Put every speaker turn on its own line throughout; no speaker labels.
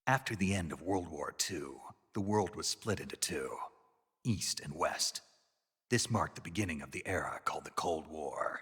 After the end of World War II, the world was split into two, East and West. This marked the beginning of the era called the Cold War.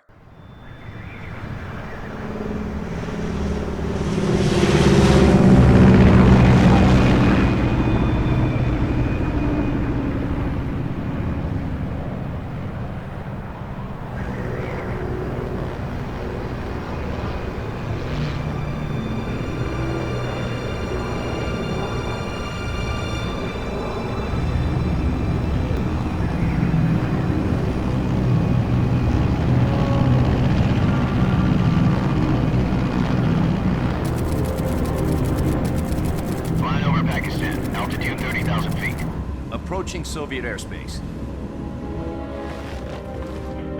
Approaching Soviet airspace.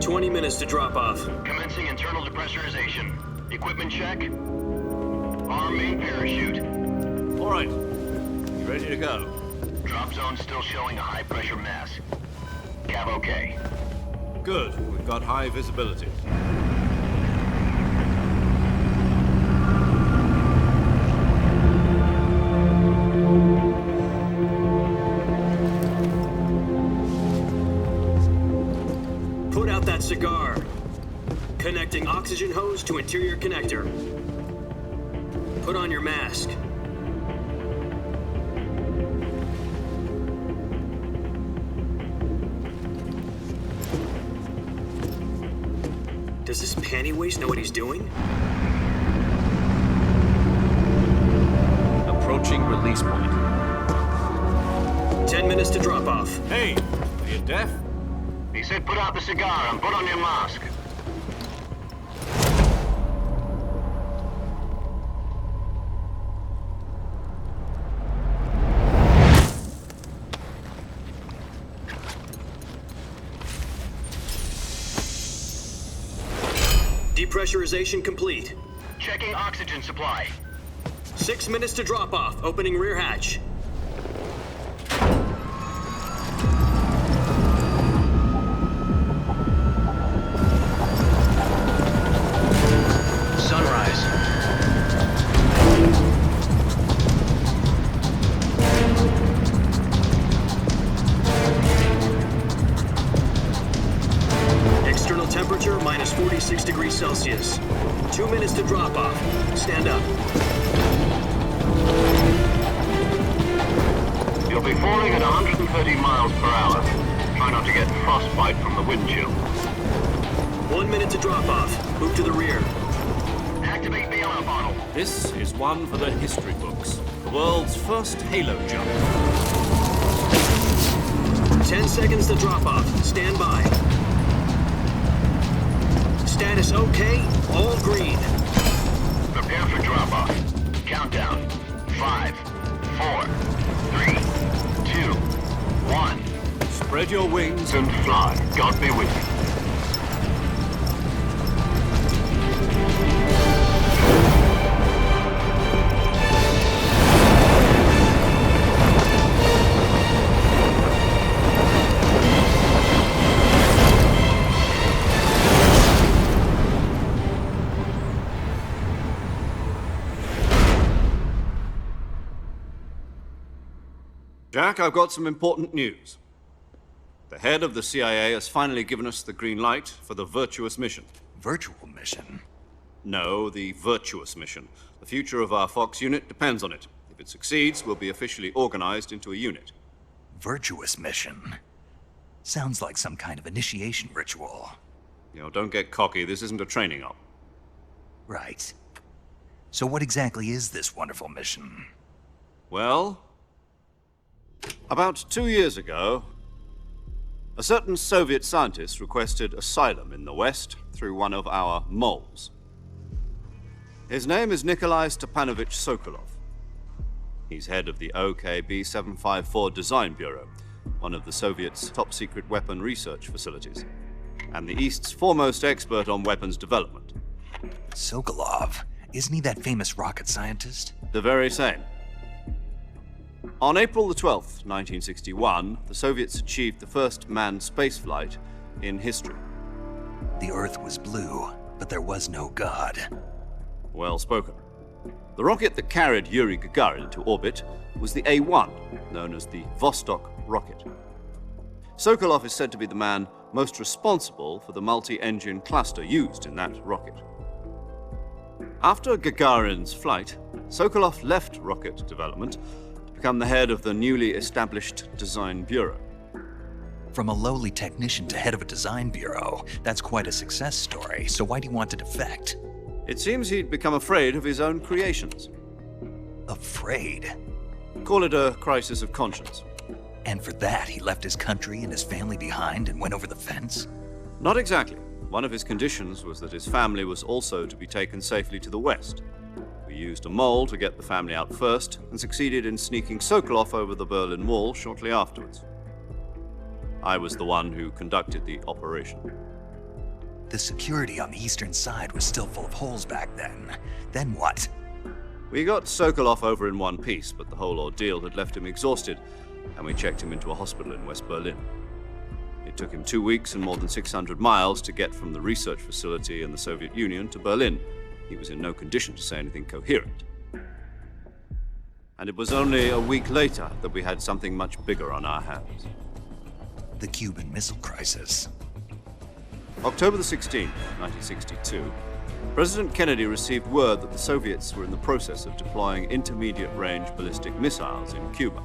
20 minutes to drop off.
Commencing internal depressurization. Equipment check. Arm main parachute.
All right. You ready to go?
Drop zone still showing a high pressure mass. Cav okay.
Good. We've got high visibility.
Put out that cigar. Connecting oxygen hose to interior connector. Put on your mask. Does this panty waste know what he's doing?
Approaching release point.
10 minutes to drop off.
Hey, are you deaf?
He said put out the cigar and put on your mask.
Depressurization complete.
Checking oxygen supply.
6 minutes to drop off. Opening rear hatch.
Sunrise.
External temperature minus 46 degrees Celsius. 2 minutes to drop off. Stand up.
You'll be falling at 130 miles per hour. Try not to get frostbite from the wind chill.
1 minute to drop off. Move to the rear.
Activate the alarm bottle.
This is one for the history books. The world's first halo jump.
10 seconds to drop off. Stand by. Status okay. All green.
Prepare for drop-off. Countdown. 5, 4, 3, 2, 1.
Spread your wings
And fly. God be with you.
Jack, I've got some important news. The head of the CIA has finally given us the green light for the virtuous mission.
Virtual mission?
No, the virtuous mission. The future of our Fox unit depends on it. If it succeeds, we'll be officially organized into a unit.
Virtuous mission? Sounds like some kind of initiation ritual.
You know, don't get cocky. This isn't a training op.
Right. So what exactly is this wonderful mission?
Well, about 2 years ago, a certain Soviet scientist requested asylum in the West through one of our moles. His name is Nikolai Stepanovich Sokolov. He's head of the OKB 754 Design Bureau, one of the Soviets' top-secret weapon research facilities, and the East's foremost expert on weapons development.
Sokolov? Isn't he that famous rocket scientist?
The very same. On April the 12th, 1961, the Soviets achieved the first manned spaceflight in history.
The Earth was blue, but there was no God.
Well spoken. The rocket that carried Yuri Gagarin into orbit was the A-1, known as the Vostok rocket. Sokolov is said to be the man most responsible for the multi-engine cluster used in that rocket. After Gagarin's flight, Sokolov left rocket development to become the head of the newly established Design Bureau.
From a lowly technician to head of a design bureau, that's quite a success story, so why'd he want to defect?
It seems he'd become afraid of his own creations.
Afraid?
Call it a crisis of conscience.
And for that, he left his country and his family behind and went over the fence?
Not exactly. One of his conditions was that his family was also to be taken safely to the west. We used a mole to get the family out first and succeeded in sneaking Sokolov over the Berlin Wall shortly afterwards. I was the one who conducted the operation.
The security on the eastern side was still full of holes back then. Then what?
We got Sokolov over in one piece, but the whole ordeal had left him exhausted, and we checked him into a hospital in West Berlin. It took him 2 weeks and more than 600 miles to get from the research facility in the Soviet Union to Berlin. He was in no condition to say anything coherent. And it was only a week later that we had something much bigger on our hands.
The Cuban Missile Crisis.
October the 16th, 1962, President Kennedy received word that the Soviets were in the process of deploying intermediate-range ballistic missiles in Cuba.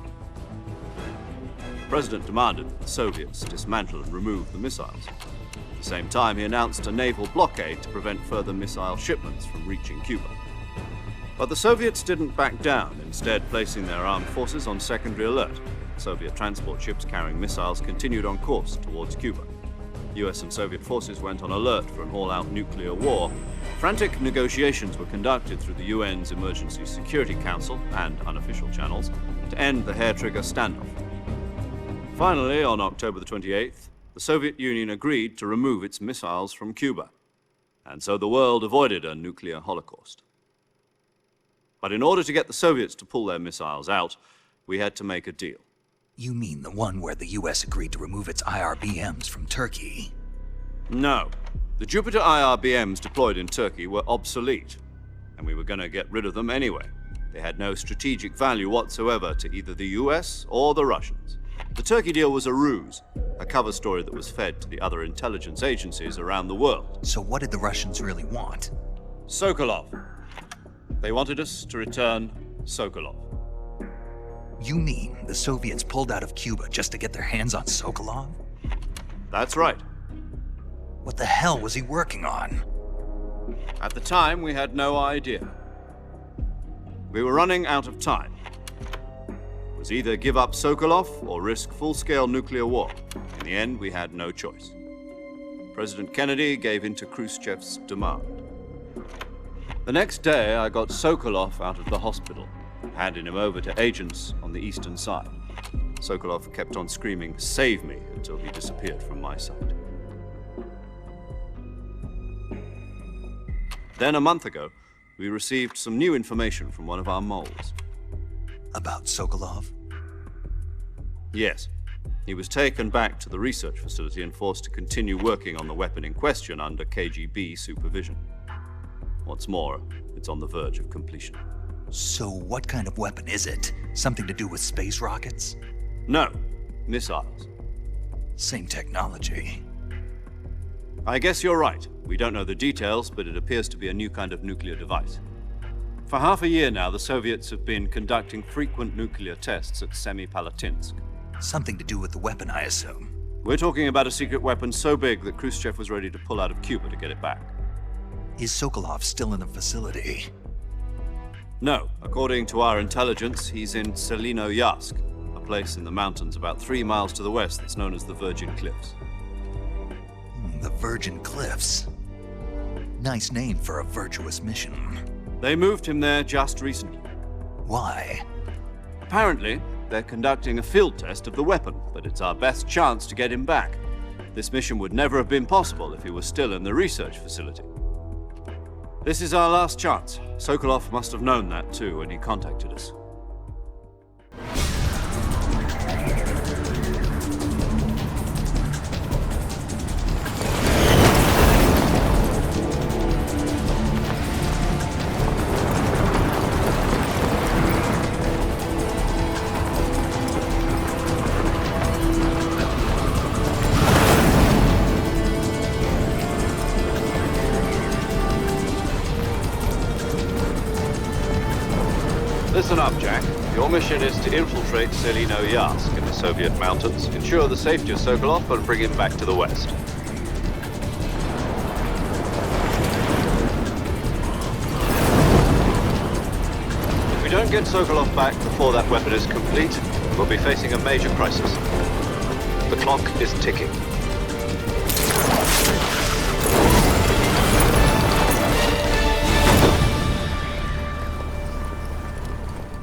The President demanded that the Soviets dismantle and remove the missiles. At the same time, he announced a naval blockade to prevent further missile shipments from reaching Cuba. But the Soviets didn't back down, instead placing their armed forces on secondary alert. Soviet transport ships carrying missiles continued on course towards Cuba. US and Soviet forces went on alert for an all-out nuclear war. Frantic negotiations were conducted through the UN's Emergency Security Council and unofficial channels to end the hair-trigger standoff. Finally, on October the 28th, the Soviet Union agreed to remove its missiles from Cuba, and so the world avoided a nuclear holocaust. But in order to get the Soviets to pull their missiles out, we had to make a deal.
You mean the one where the US agreed to remove its IRBMs from Turkey?
No. The Jupiter IRBMs deployed in Turkey were obsolete, and we were going to get rid of them anyway. They had no strategic value whatsoever to either the US or the Russians. The Turkey deal was a ruse, a cover story that was fed to the other intelligence agencies around the world.
So what did the Russians really want?
Sokolov. They wanted us to return Sokolov.
You mean the Soviets pulled out of Cuba just to get their hands on Sokolov?
That's right.
What the hell was he working on?
At the time, we had no idea. We were running out of time. It was either give up Sokolov or risk full-scale nuclear war. In the end, we had no choice. President Kennedy gave in to Khrushchev's demand. The next day, I got Sokolov out of the hospital, handing him over to agents on the eastern side. Sokolov kept on screaming, "Save me," until he disappeared from my sight. Then, a month ago, we received some new information from one of our moles.
About Sokolov?
Yes. He was taken back to the research facility and forced to continue working on the weapon in question under KGB supervision. What's more, it's on the verge of completion.
So what kind of weapon is it? Something to do with space rockets?
No, missiles.
Same technology.
I guess you're right. We don't know the details, but it appears to be a new kind of nuclear device. For half a year now, the Soviets have been conducting frequent nuclear tests at Semipalatinsk.
Something to do with the weapon, I assume.
We're talking about a secret weapon so big that Khrushchev was ready to pull out of Cuba to get it back.
Is Sokolov still in the facility?
No. According to our intelligence, he's in Selinoyarsk, a place in the mountains about 3 miles to the west that's known as the Virgin Cliffs.
The Virgin Cliffs. Nice name for a virtuous mission.
They moved him there just recently.
Why?
Apparently, they're conducting a field test of the weapon, but it's our best chance to get him back. This mission would never have been possible if he was still in the research facility. This is our last chance. Sokolov must have known that too when he contacted us. Listen up, Jack. Your mission is to infiltrate Selino-Yarsk in the Soviet mountains, ensure the safety of Sokolov, and bring him back to the west. If we don't get Sokolov back before that weapon is complete, we'll be facing a major crisis. The clock is ticking.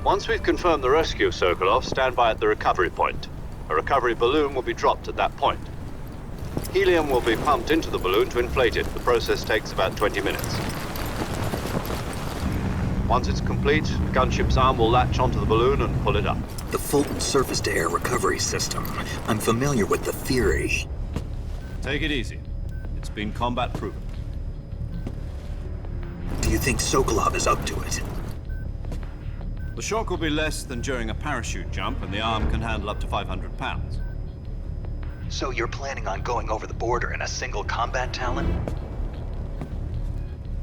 Once we've confirmed the rescue of Sokolov, stand by at the recovery point. A recovery balloon will be dropped at that point. Helium will be pumped into the balloon to inflate it. The process takes about 20 minutes. Once it's complete, the gunship's arm will latch onto the balloon and pull it up.
The Fulton surface-to-air recovery system. I'm familiar with the theory.
Take it easy. It's been combat-proven.
Do you think Sokolov is up to it?
The shock will be less than during a parachute jump, and the arm can handle up to 500 pounds.
So you're planning on going over the border in a single combat Talon?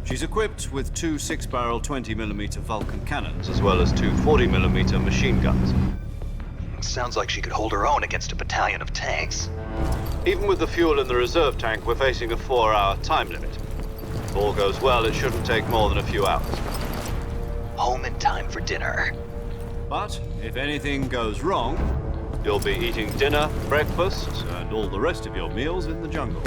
She's equipped with two 6-barrel 20mm Vulcan cannons, as well as two 40mm machine guns.
Sounds like she could hold her own against a battalion of tanks.
Even with the fuel in the reserve tank, we're facing a 4-hour time limit. If all goes well, it shouldn't take more than a few hours.
Home in time for dinner.
But if anything goes wrong, you'll be eating dinner, breakfast, and all the rest of your meals in the jungle.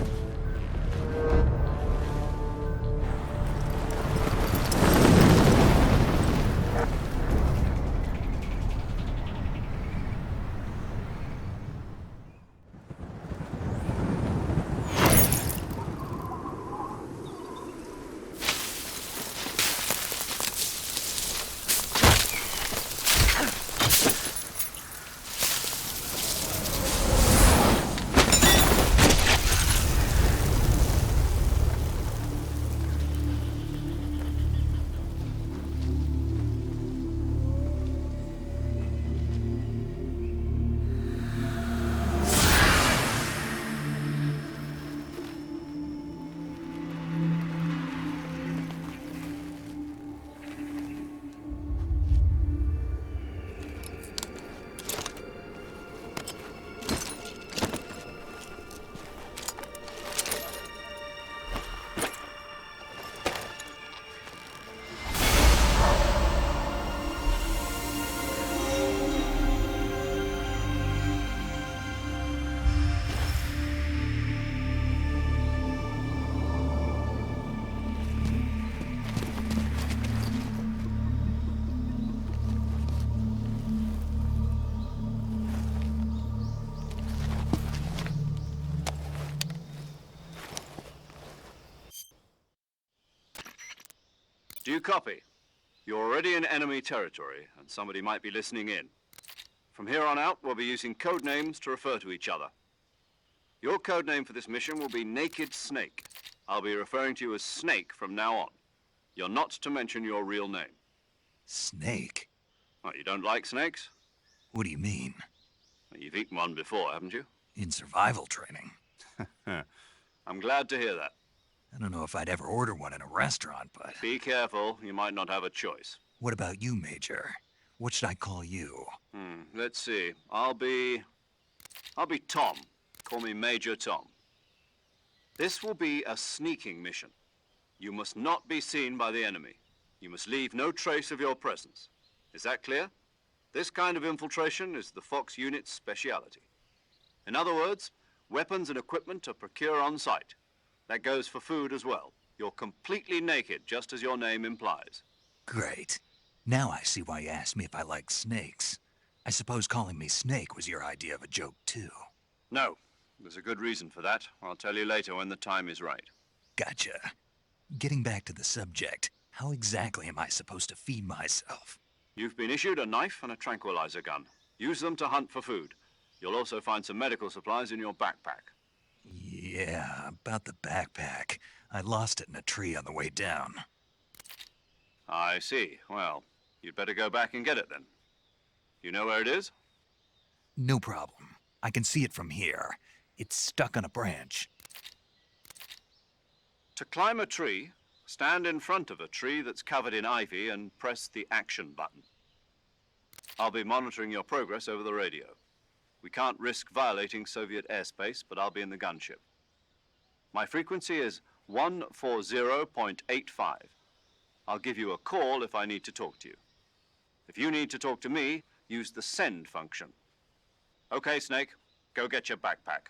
Do you copy? You're already in enemy territory, and somebody might be listening in. From here on out, we'll be using code names to refer to each other. Your code name for this mission will be Naked Snake. I'll be referring to you as Snake from now on. You're not to mention your real name.
Snake?
What, you don't like snakes?
What do you mean?
Well, you've eaten one before, haven't you?
In survival training.
I'm glad to hear that.
I don't know if I'd ever order one in a restaurant, but...
Be careful, you might not have a choice.
What about you, Major? What should I call you?
Let's see. I'll be Tom. Call me Major Tom. This will be a sneaking mission. You must not be seen by the enemy. You must leave no trace of your presence. Is that clear? This kind of infiltration is the Fox unit's speciality. In other words, weapons and equipment are procured on site. That goes for food as well. You're completely naked, just as your name implies.
Great. Now I see why you asked me if I like snakes. I suppose calling me Snake was your idea of a joke, too.
No. There's a good reason for that. I'll tell you later when the time is right.
Gotcha. Getting back to the subject, how exactly am I supposed to feed myself?
You've been issued a knife and a tranquilizer gun. Use them to hunt for food. You'll also find some medical supplies in your backpack.
Yeah, about the backpack. I lost it in a tree on the way down.
I see. Well, you'd better go back and get it then. You know where it is?
No problem. I can see it from here. It's stuck on a branch.
To climb a tree, stand in front of a tree that's covered in ivy and press the action button. I'll be monitoring your progress over the radio. We can't risk violating Soviet airspace, but I'll be in the gunship. My frequency is 140.85. I'll give you a call if I need to talk to you. If you need to talk to me, use the send function. Okay, Snake, go get your backpack.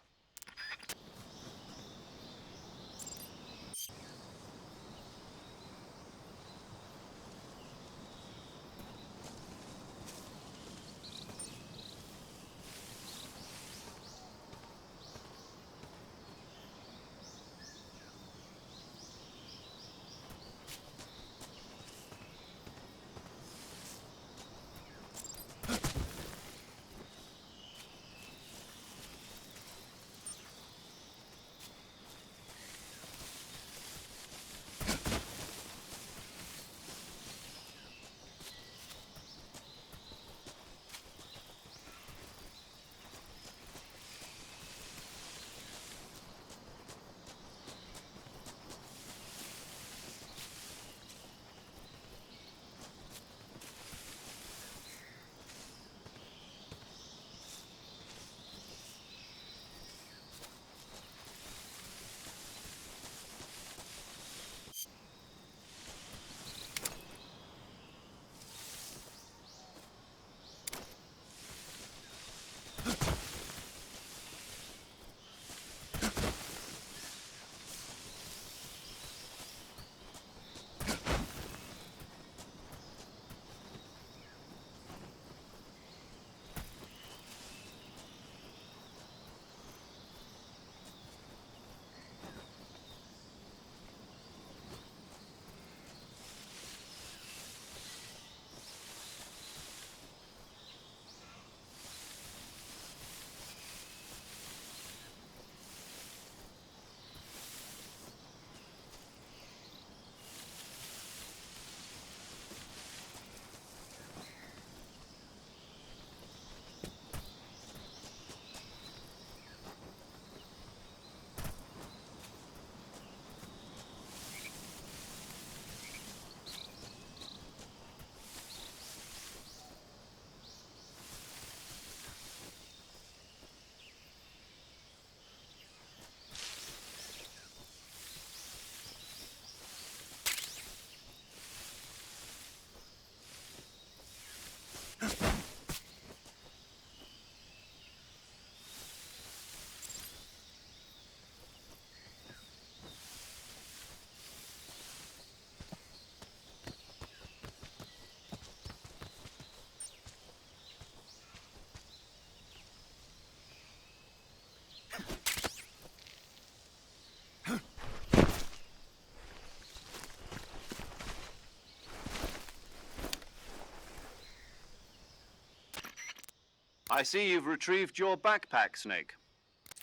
I see you've retrieved your backpack, Snake.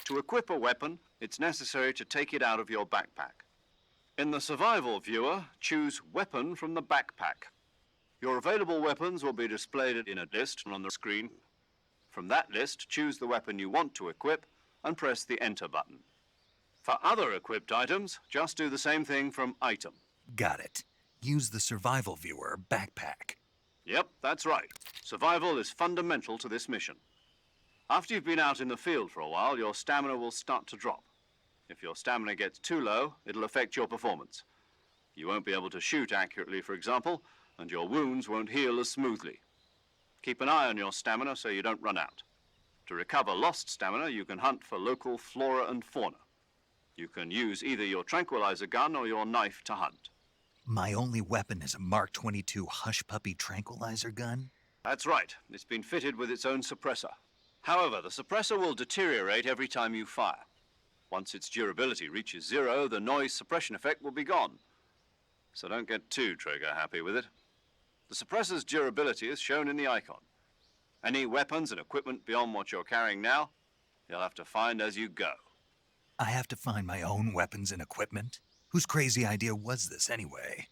To equip a weapon, it's necessary to take it out of your backpack. In the survival viewer, choose Weapon from the backpack. Your available weapons will be displayed in a list on the screen. From that list, choose the weapon you want to equip and press the Enter button. For other equipped items, just do the same thing from Item.
Got it. Use the survival viewer backpack.
Yep, that's right. Survival is fundamental to this mission. After you've been out in the field for a while, your stamina will start to drop. If your stamina gets too low, it'll affect your performance. You won't be able to shoot accurately, for example, and your wounds won't heal as smoothly. Keep an eye on your stamina so you don't run out. To recover lost stamina, you can hunt for local flora and fauna. You can use either your tranquilizer gun or your knife to hunt.
My only weapon is a Mark 22 Hush Puppy tranquilizer gun?
That's right. It's been fitted with its own suppressor. However, the suppressor will deteriorate every time you fire. Once its durability reaches 0, the noise suppression effect will be gone. So don't get too trigger-happy with it. The suppressor's durability is shown in the icon. Any weapons and equipment beyond what you're carrying now, you'll have to find as you go.
I have to find my own weapons and equipment? Whose crazy idea was this anyway?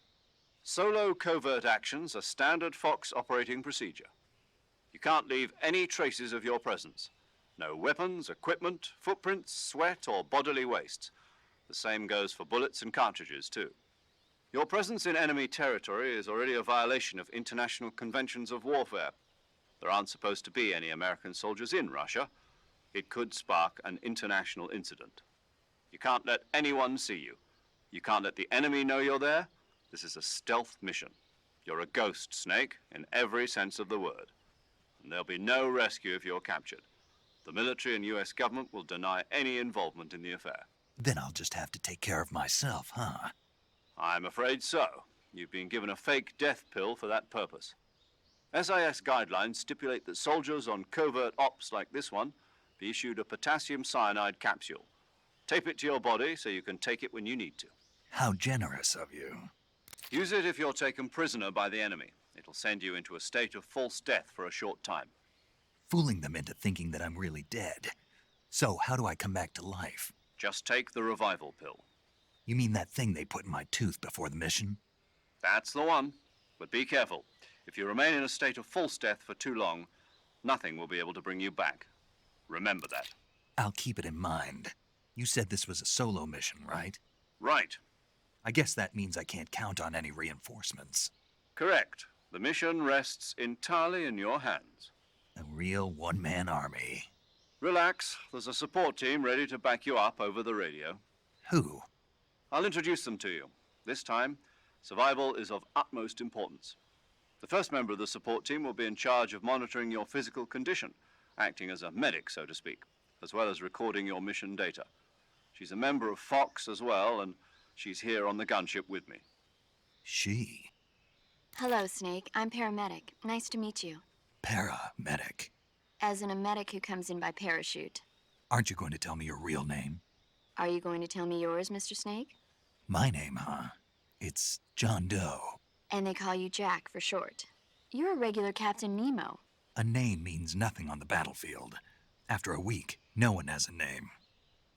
Solo covert actions are standard Fox operating procedure. You can't leave any traces of your presence. No weapons, equipment, footprints, sweat, or bodily waste. The same goes for bullets and cartridges, too. Your presence in enemy territory is already a violation of international conventions of warfare. There aren't supposed to be any American soldiers in Russia. It could spark an international incident. You can't let anyone see you. You can't let the enemy know you're there. This is a stealth mission. You're a ghost, Snake, in every sense of the word. And there'll be no rescue if you're captured. The military and US government will deny any involvement in the affair.
Then I'll just have to take care of myself, huh?
I'm afraid so. You've been given a fake death pill for that purpose. SIS guidelines stipulate that soldiers on covert ops like this one be issued a potassium cyanide capsule. Tape it to your body so you can take it when you need to.
How generous of you.
Use it if you're taken prisoner by the enemy. It'll send you into a state of false death for a short time.
Fooling them into thinking that I'm really dead. So, how do I come back to life?
Just take the revival pill.
You mean that thing they put in my tooth before the mission?
That's the one. But be careful. If you remain in a state of false death for too long, nothing will be able to bring you back. Remember that.
I'll keep it in mind. You said this was a solo mission, right?
Right.
I guess that means I can't count on any reinforcements.
Correct. The mission rests entirely in your hands.
A real one-man army.
Relax. There's a support team ready to back you up over the radio.
Who?
I'll introduce them to you. This time, survival is of utmost importance. The first member of the support team will be in charge of monitoring your physical condition, acting as a medic, so to speak, as well as recording your mission data. She's a member of Fox as well, and she's here on the gunship with me.
She?
Hello, Snake. I'm paramedic. Nice to meet you.
Paramedic.
As in a medic who comes in by parachute.
Aren't you going to tell me your real name?
Are you going to tell me yours, Mr. Snake?
My name, huh? It's John Doe.
And they call you Jack for short. You're a regular Captain Nemo.
A name means nothing on the battlefield. After a week, no one has a name.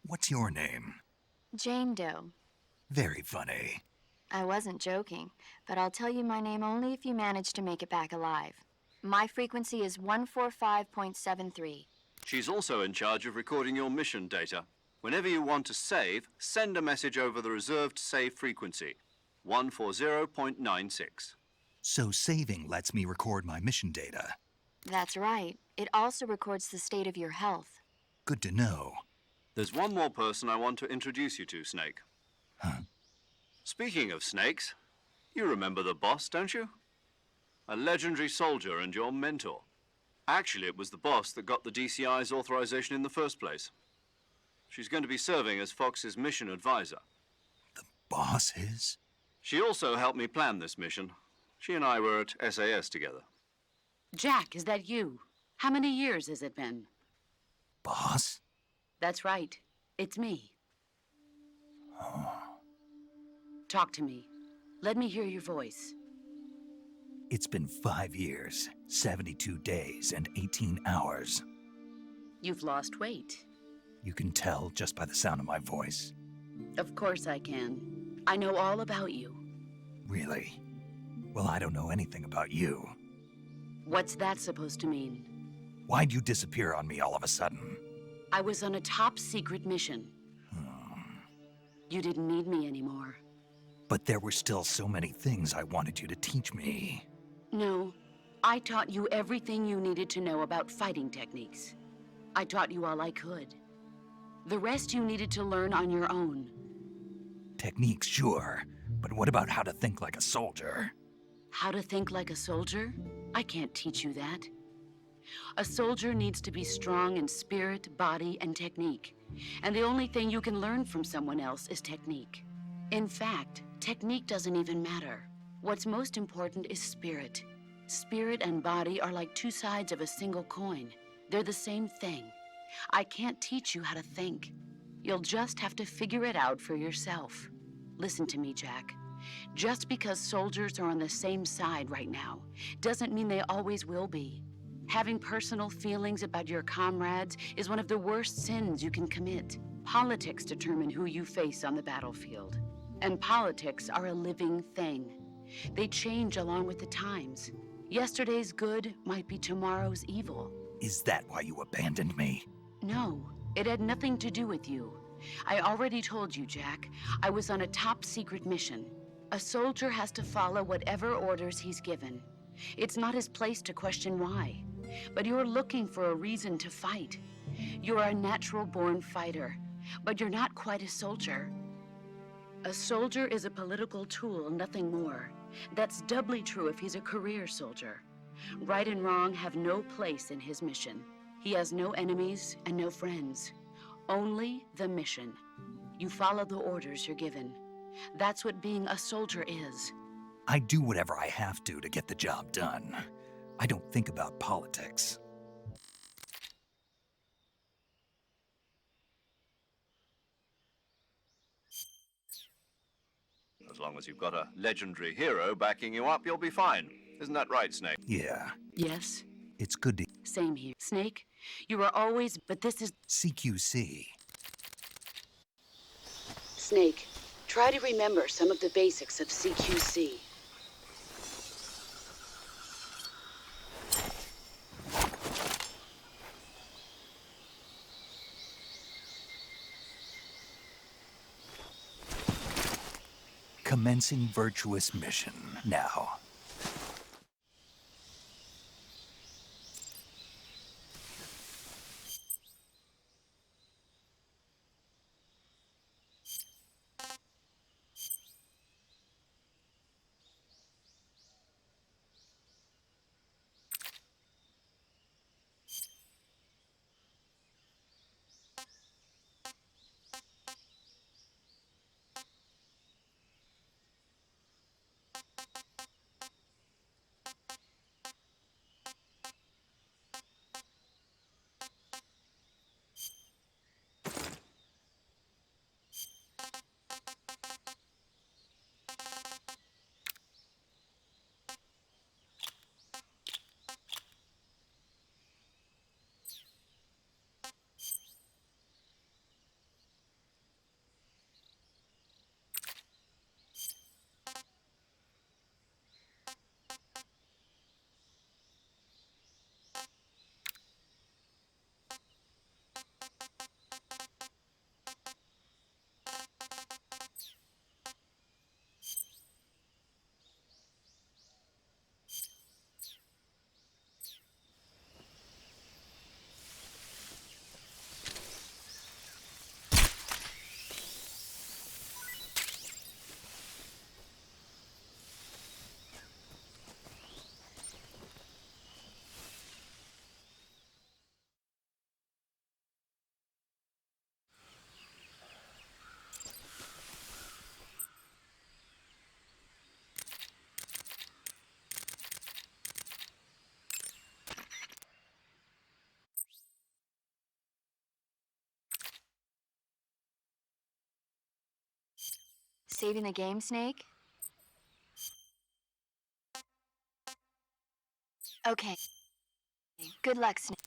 What's your name?
Jane Doe.
Very funny.
I wasn't joking, but I'll tell you my name only if you manage to make it back alive. My frequency is 145.73.
She's also in charge of recording your mission data. Whenever you want to save, send a message over the reserved save frequency, 140.96.
So saving lets me record my mission data.
That's right. It also records the state of your health.
Good to know.
There's one more person I want to introduce you to, Snake.
Huh?
Speaking of snakes, you remember the boss, don't you? A legendary soldier and your mentor. Actually, it was the boss that got the DCI's authorization in the first place. She's going to be serving as Fox's mission advisor.
The boss is?
She also helped me plan this mission. She and I were at SAS together.
Jack, is that you? How many years has it been?
Boss?
That's right. It's me.
Oh.
Talk to me. Let me hear your voice.
It's been 5 years, 72 days, and 18 hours.
You've lost weight.
You can tell just by the sound of my voice.
Of course I can. I know all about you.
Really? Well, I don't know anything about you.
What's that supposed to mean?
Why'd you disappear on me all of a sudden?
I was on a top-secret mission. You didn't need me anymore.
But there were still so many things I wanted you to teach me.
No, I taught you everything you needed to know about fighting techniques. I taught you all I could. The rest you needed to learn on your own.
Techniques, sure. But what about how to think like a soldier?
How to think like a soldier? I can't teach you that. A soldier needs to be strong in spirit, body, and technique. And the only thing you can learn from someone else is technique. In fact, technique doesn't even matter. What's most important is spirit. Spirit and body are like two sides of a single coin. They're the same thing. I can't teach you how to think. You'll just have to figure it out for yourself. Listen to me, Jack. Just because soldiers are on the same side right now doesn't mean they always will be. Having personal feelings about your comrades is one of the worst sins you can commit. Politics determine who you face on the battlefield. And politics are a living thing. They change along with the times. Yesterday's good might be tomorrow's evil.
Is that why you abandoned me?
No, it had nothing to do with you. I already told you, Jack. I was on a top-secret mission. A soldier has to follow whatever orders he's given. It's not his place to question why. but you're looking for a reason to fight. You're a natural-born fighter, but you're not quite a soldier. A soldier is a political tool, nothing more. That's doubly true if he's a career soldier. Right and wrong have no place in his mission. He has no enemies and no friends. Only the mission. You follow the orders you're given. That's what being a soldier is.
I do whatever I have to get the job done. I don't think about politics.
As long as you've got a legendary hero backing you up, you'll be fine. Isn't that right, Snake?
Yeah,
Yes,
it's good to
same here. Snake, you are always, but this is...
CQC.
Snake, try to remember some of the basics of CQC.
Commencing virtuous mission now.
Saving the game, Snake? Okay. Good luck, Snake.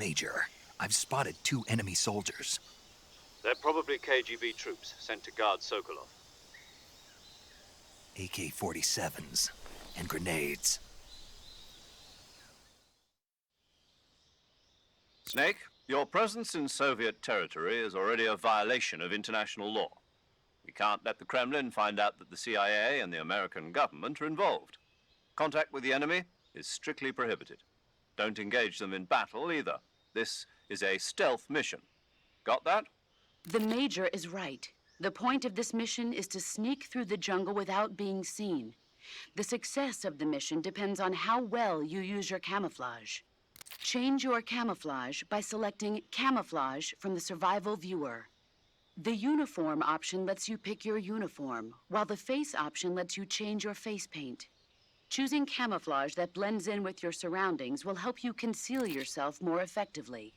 Major, I've spotted 2 enemy soldiers.
They're probably KGB troops sent to guard Sokolov.
AK-47s and grenades.
Snake, your presence in Soviet territory is already a violation of international law. We can't let the Kremlin find out that the CIA and the American government are involved. Contact with the enemy is strictly prohibited. Don't engage them in battle either. This is a stealth mission. Got that?
The Major is right. The point of this mission is to sneak through the jungle without being seen. The success of the mission depends on how well you use your camouflage. Change your camouflage by selecting Camouflage from the Survival Viewer. The Uniform option lets you pick your uniform, while the Face option lets you change your face paint. Choosing camouflage that blends in with your surroundings will help you conceal yourself more effectively.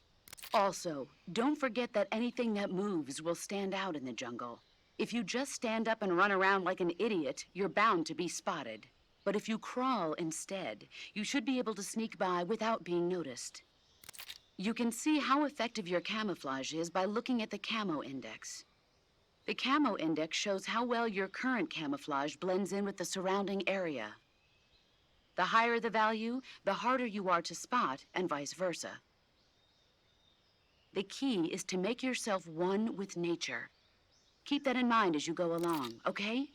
Also, don't forget that anything that moves will stand out in the jungle. If you just stand up and run around like an idiot, you're bound to be spotted. But if you crawl instead, you should be able to sneak by without being noticed. You can see how effective your camouflage is by looking at the Camo Index. The Camo Index shows how well your current camouflage blends in with the surrounding area. The higher the value, the harder you are to spot, and vice versa. The key is to make yourself one with nature. Keep that in mind as you go along, okay?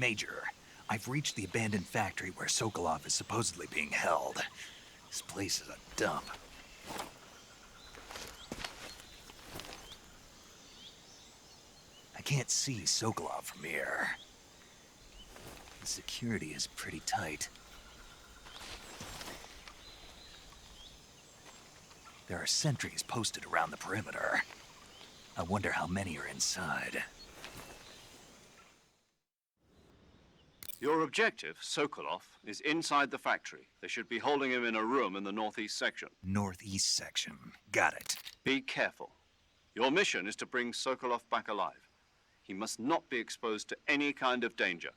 Major, I've reached the abandoned factory where Sokolov is supposedly being held. This place is a dump. I can't see Sokolov from here. The security is pretty tight. There are sentries posted around the perimeter. I wonder how many are inside.
Your objective, Sokolov, is inside the factory. They should be holding him in a room in the northeast section.
Northeast section. Got it.
Be careful. Your mission is to bring Sokolov back alive. He must not be exposed to any kind of danger.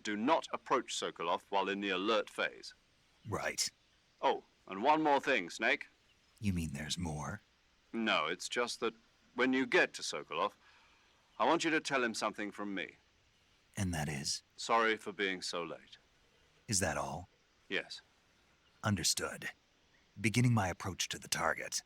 Do not approach Sokolov while in the alert phase.
Right.
Oh, and one more thing, Snake.
You mean there's more?
No, it's just that when you get to Sokolov, I want you to tell him something from me.
And that is?
Sorry for being so late.
Is that all?
Yes.
Understood. Beginning my approach to the target.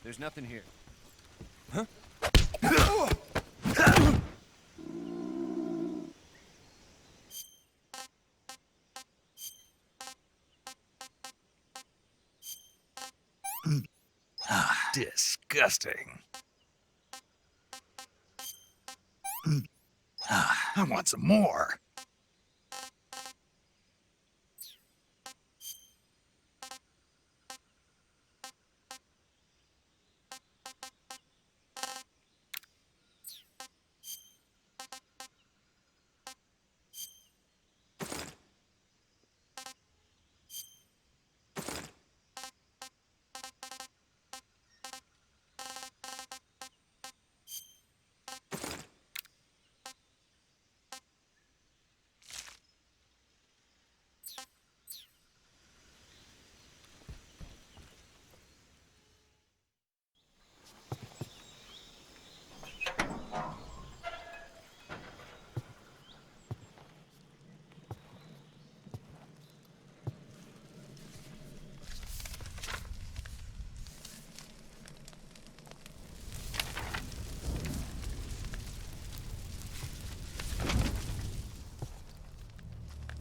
There's nothing here.
Disgusting. I want some more.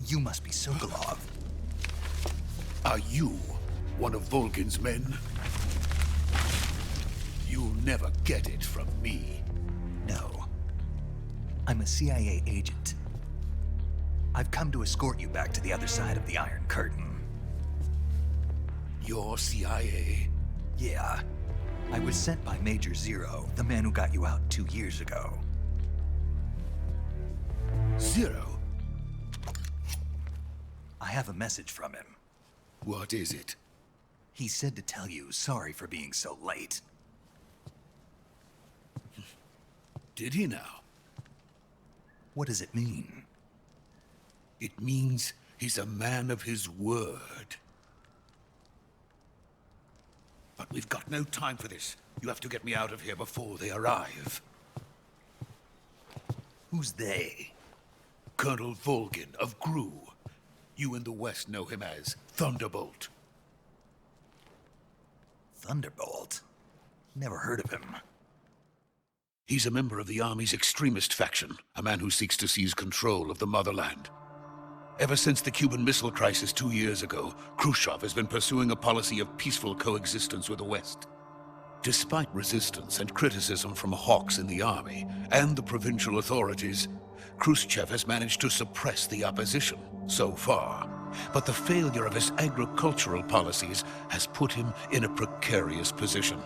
You must be Sokolov.
Are you one of Volkin's men? You'll never get it from me.
No. I'm a CIA agent. I've come to escort you back to the other side of the Iron Curtain.
You're CIA?
Yeah. I was sent by Major Zero, the man who got you out 2 years ago.
Zero?
I have a message from him.
What is it?
He said to tell you sorry for being so late.
Did he now?
What does it mean?
It means he's a man of his word. But we've got no time for this. You have to get me out of here before they arrive.
Who's they?
Colonel Volgin of Gru. You in the West know him as Thunderbolt.
Thunderbolt? Never heard of him.
He's a member of the Army's extremist faction, a man who seeks to seize control of the motherland. Ever since the Cuban Missile Crisis 2 years ago, Khrushchev has been pursuing a policy of peaceful coexistence with the West. Despite resistance and criticism from hawks in the army and the provincial authorities, Khrushchev has managed to suppress the opposition so far. But the failure of his agricultural policies has put him in a precarious position.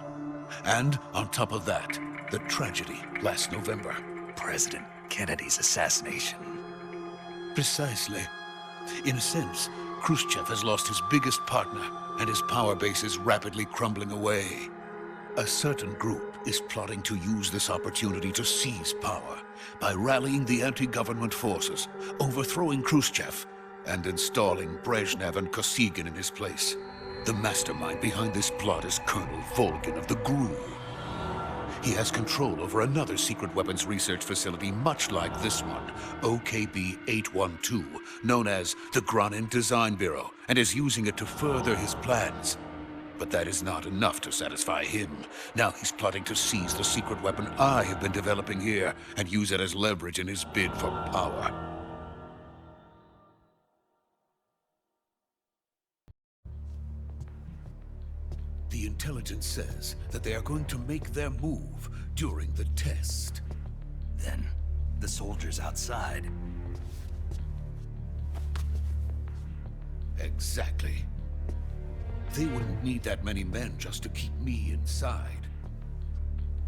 And on top of that, the tragedy last November.
President Kennedy's assassination.
Precisely. In a sense, Khrushchev has lost his biggest partner, and his power base is rapidly crumbling away. A certain group is plotting to use this opportunity to seize power by rallying the anti-government forces, overthrowing Khrushchev, and installing Brezhnev and Kosygin in his place. The mastermind behind this plot is Colonel Volgin of the GRU. He has control over another secret weapons research facility much like this one, OKB-812, known as the Granin Design Bureau, and is using it to further his plans. But that is not enough to satisfy him. Now he's plotting to seize the secret weapon I have been developing here and use it as leverage in his bid for power. The intelligence says that they are going to make their move during the test.
Then, the soldiers outside.
Exactly. They wouldn't need that many men just to keep me inside.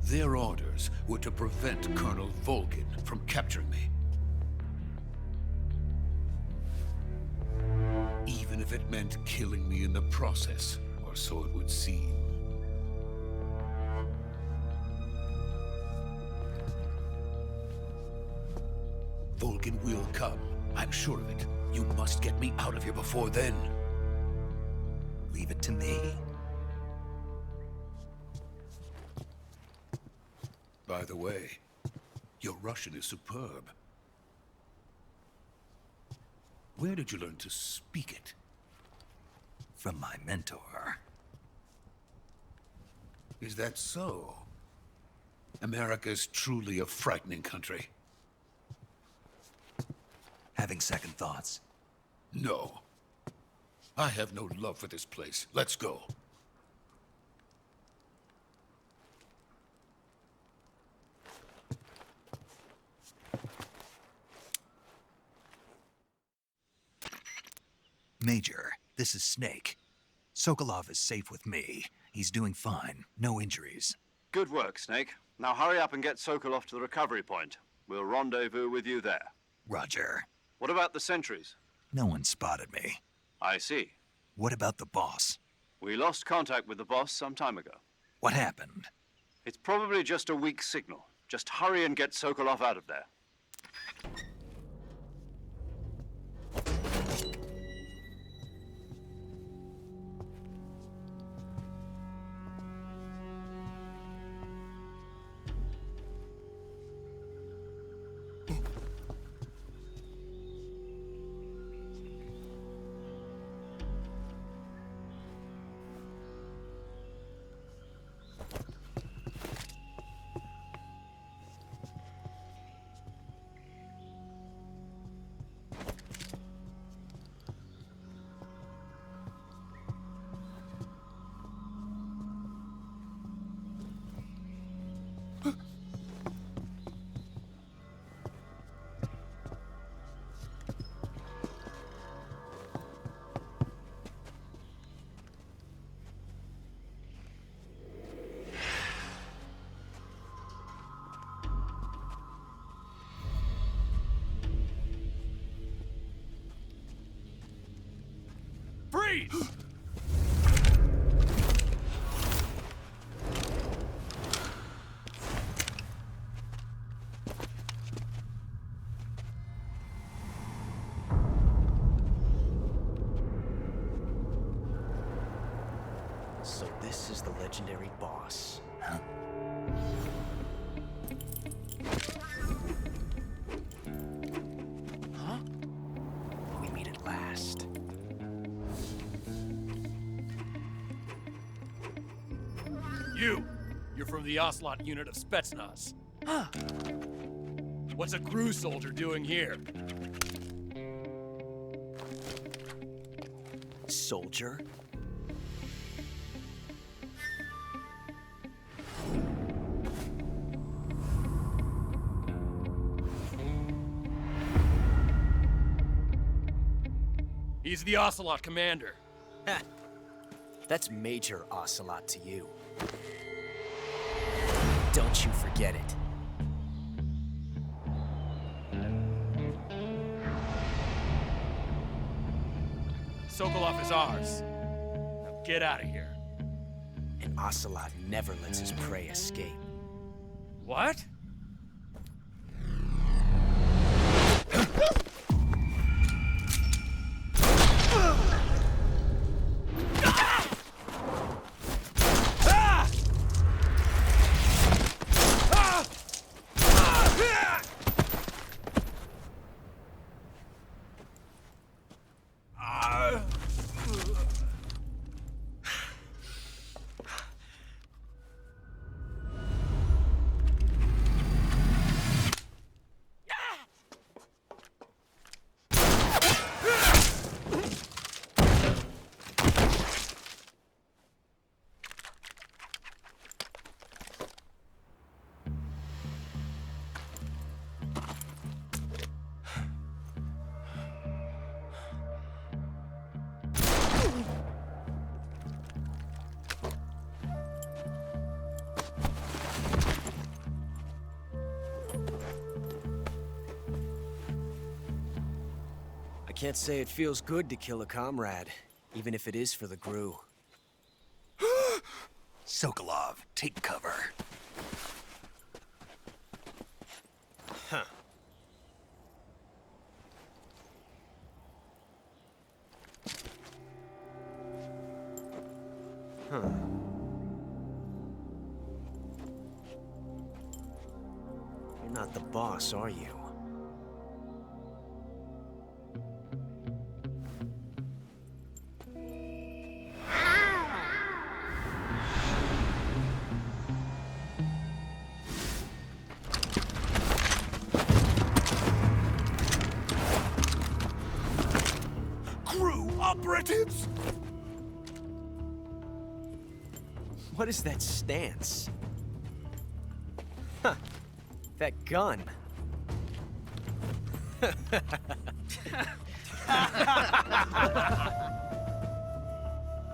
Their orders were to prevent Colonel Volgin from capturing me. Even if it meant killing me in the process, or so it would seem. Volgin will come. I'm sure of it. You must get me out of here before then.
Leave it to me.
By the way, your Russian is superb. Where did you learn to speak it?
From my mentor.
Is that so? America's truly a frightening country.
Having second thoughts.
No. I have no love for this place. Let's go.
Major, this is Snake. Sokolov is safe with me. He's doing fine. No injuries.
Good work, Snake. Now hurry up and get Sokolov to the recovery point. We'll rendezvous with you there.
Roger.
What about the sentries?
No one spotted me.
I see.
What about the boss?
We lost contact with the boss some time ago.
What happened?
It's probably just a weak signal. Just hurry and get Sokolov out of there.
So this is the legendary boss. Huh? We meet at last.
You're from the Ocelot unit of Spetsnaz. Huh. What's a crew soldier doing here?
Soldier?
He's the Ocelot commander.
That's Major Ocelot to you. Don't you forget it.
Sokolov is ours. Now get out of here.
And Ocelot never lets his prey escape.
What?
I can't say it feels good to kill a comrade, even if it is for the Gru.
Sokolov, take cover.
Huh. Huh. You're not the boss, are you?
Operatives!
What is that stance? Huh. That gun.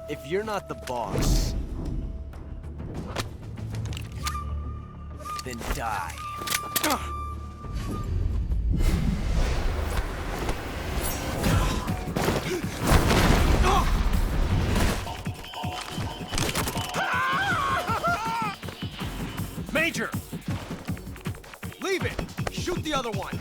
If you're not the boss, then die.
Major! Leave it! Shoot the other one!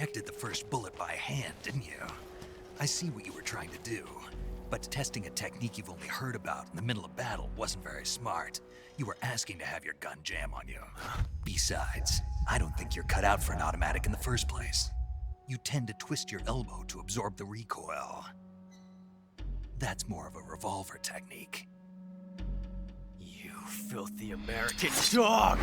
ejected the first bullet by hand, didn't you? I see what you were trying to do. But testing a technique you've only heard about in the middle of battle wasn't very smart. You were asking to have your gun jam on you. Besides, I don't think you're cut out for an automatic in the first place. You tend to twist your elbow to absorb the recoil. That's more of a revolver technique.
You filthy American dog!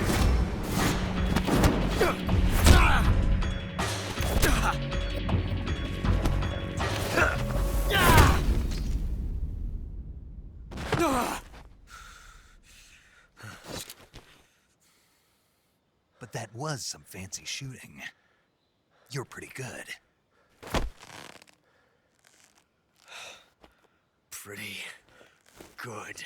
But that was some fancy shooting. You're pretty good.
Pretty good.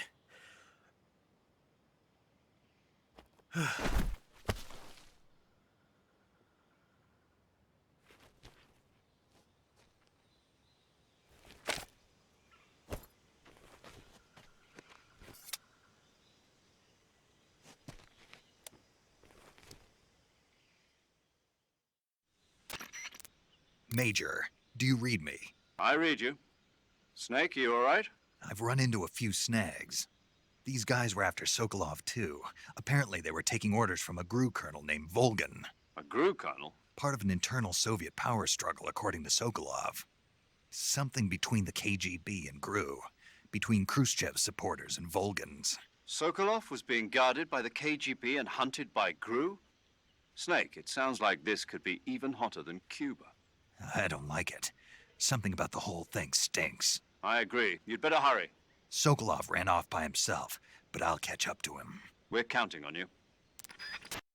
Major, do you read me?
I read you. Snake, you all right?
I've run into a few snags. These guys were after Sokolov too. Apparently they were taking orders from a GRU colonel named Volgan.
A GRU colonel?
Part of an internal Soviet power struggle, according to Sokolov. Something between the KGB and GRU. Between Khrushchev's supporters and Volgan's.
Sokolov was being guarded by the KGB and hunted by GRU? Snake, it sounds like this could be even hotter than Cuba.
I don't like it. Something about the whole thing stinks.
I agree. You'd better hurry.
Sokolov ran off by himself, but I'll catch up to him.
We're counting on you.